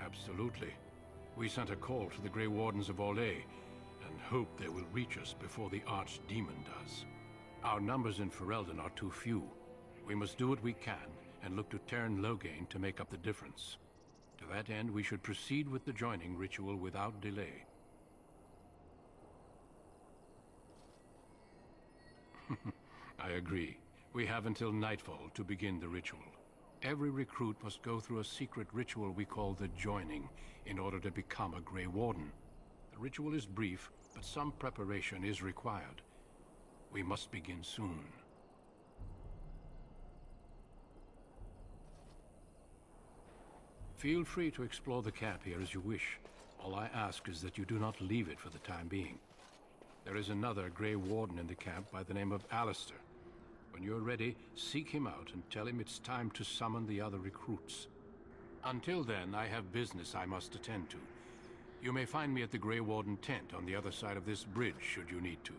Absolutely. We sent a call to the Grey Wardens of Orlais, and hope they will reach us before the Archdemon does. Our numbers in Ferelden are too few. We must do what we can, and look to turn Loghain to make up the difference. To that end, we should proceed with the joining ritual without delay. I agree. We have until nightfall to begin the ritual. Every recruit must go through a secret ritual we call the Joining in order to become a Grey Warden. The ritual is brief, but some preparation is required. We must begin soon. Feel free to explore the camp here as you wish. All I ask is that you do not leave it for the time being. There is another Grey Warden in the camp by the name of Alistair. When you're ready, seek him out and tell him it's time to summon the other recruits. Until then, I have business I must attend to. You may find me at the Grey Warden tent on the other side of this bridge, should you need to.